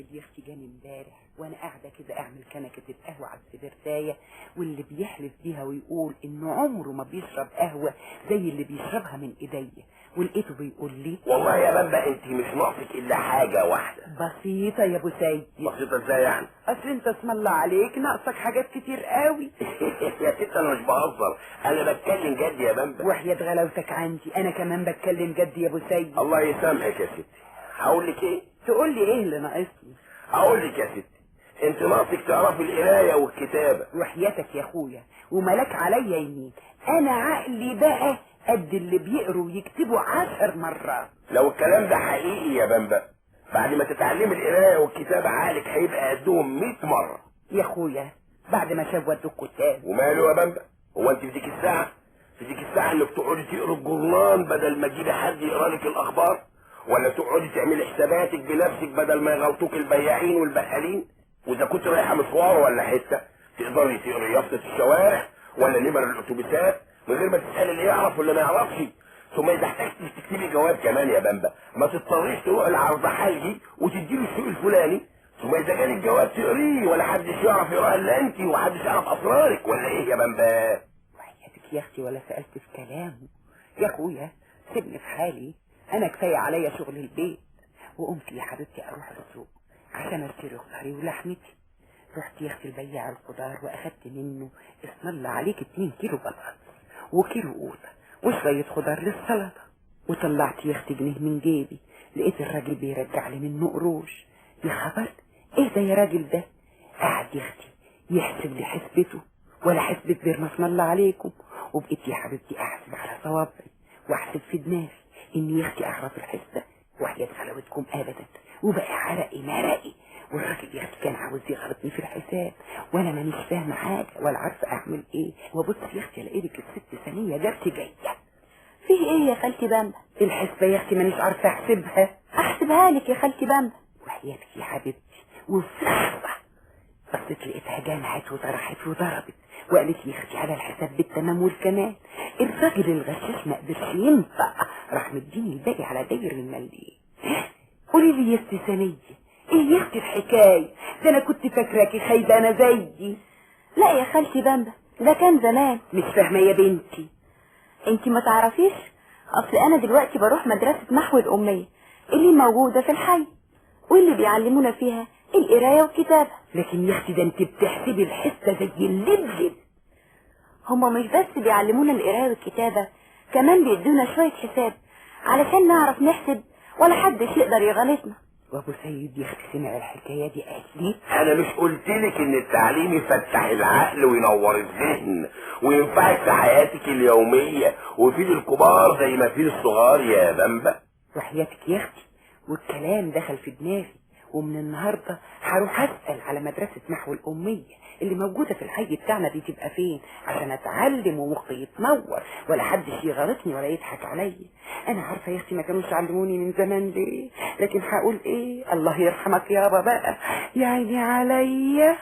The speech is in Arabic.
الراجل يا اختي جاني امبارح وانا قاعده كده اعمل كنكه قهوه على السبرتايه، واللي بيحلف بيها ويقول انه عمره ما بيشرب قهوه زي اللي بيشربها من ايديا، ولقيته بيقول لي والله يا بابا انت مش ناقصك الا حاجه واحده. بسيطه يا ابو سيد. بسيطه ازاي يعني؟ اصل انت اسم الله عليك ناقصك حاجات كتير قوي. يا ست انا مش بهزر، انا بتكلم جد يا بابا. وحياة غلاوتك عندي انا كمان بتكلم جد يا ابو سيد. الله يسامحك يا ستي. هقول لك ايه؟ تقول لي ايه اللي ناقصني؟ هقول لك يا ستي، انت ناقصك تعرفي القرايه والكتابه. وحياتك يا اخويا وملك عليا يمين، انا عقلي بقى قد اللي بيقروا ويكتبوا 10 مرات. لو الكلام ده حقيقي يا بابا، بعد ما تتعلمي القرايه والكتابه عقلك هيبقى قدهم 100 مره. يا اخويا بعد ما شاف ودوا الكتاب. وماله يا بابا؟ هو انت في ديك الساعه انك تقعدي تقري الجورنال بدل ما تجيبي حد يقرا لك الاخبار؟ ولا تقعدي تعملي حساباتك بنفسك بدل ما يغلطوك البياعين والبقالين؟ واذا كنت رايحه مشوار ولا حته تقدري تقري يافطه الشوارع ولا نمر الاتوبيسات من غير ما تسالي اللي يعرف واللي ما يعرفش. ثم اذا احتجتي تكتبي جواب كمان يا بامبا ما تضطريش تروح العرض حلقي وتديله السوق الفلاني، ثم اذا جالك جواب تقريه ولا حدش يعرف يقراه الا انت ومحدش يعرف اسرارك، ولا ايه يا بامبا؟ وحياتك يا اختي ولا سالت في كلامه. يا اخويا سيبني في حالي، انا كفايه عليا شغل البيت. وقمت يا حبيبتي اروح السوق عشان اشتري خضاري ولحمتي. رحت يا اختي البياع الخضار واخدت منه اسم الله عليك 2 كيلو بطاطس وكيلو قوطه وشويه خضار للسلطه. وطلعت يا اختي جنيه من جيبي، لقيت الراجل بيرجع لي منه قروش. يا خبر ايه ده يا راجل ده؟ قعد يا اختي يحسب لي حسبته ولا حسبة بير ما اسم الله عليكم. وبقيت يا حبيبتي احسب على صوابعي واحسب في دماغي اني يا اختي اعرف الحسبه وحياة غلاوتكم ابدا. وبقى عرقي مرقي، والراجل يا اختي كان عاوز يغلطني في الحساب وانا مانيش فاهمه حاجه ولا عارفه اعمل ايه. وابص يا اختي الاقي لك الست ثانيه جت جايه. فيه ايه يا خالتي بامبا؟ الحسبه يا اختي مانيش عارفه احسبها. احسبها لك يا خالتي بامبا. وحياتك يا حبيبتي وفي لحظه بصيت لقيتها جمعت وطرحت وضربت وقالت لي اختي على الحساب بالتمام والكمال. الراجل الغشاش ما قدرش ينفع، راح مديني الباقي على داير المليل. قولي لي يا ست ثانيه ايه يا اختي الحكايه؟ ده انا كنت فاكراكي خايبانه زيي. لا يا خالتي بامبا ده كان زمان. مش فاهمه يا بنتي. انتي ما تعرفيش، اصل انا دلوقتي بروح مدرسه محو الاميه اللي موجوده في الحي، واللي بيعلمونا فيها القرايه والكتابه. لكن يا اختي ده انت بتحسبي الحسه زي اللبلب. هما مش بس بيعلمونا القرايه والكتابه، كمان بيدونا شويه حساب علشان نعرف نحسب ولا حدش يقدر يغلطنا. وابو سيد يا اختي سمع الحكايه دي قال لي انا مش قلتلك ان التعليم يفتح العقل وينور الذهن وينفعك في حياتك اليوميه ويفيد الكبار زي ما يفيد الصغار يا بامبا؟ وحياتك يا اختي والكلام دخل في دماغي، ومن النهارده هروح اسال على مدرسه محو الاميه اللي موجوده في الحي بتاعنا دي تبقى فين عشان اتعلم ومخي يتنور ولا حدش يغلطني ولا يضحك عليا. انا عارفه يا اختي ما كانوش علموني من زمان ليه، لكن هقول ايه الله يرحمك يابا بقى يا عيني عليا.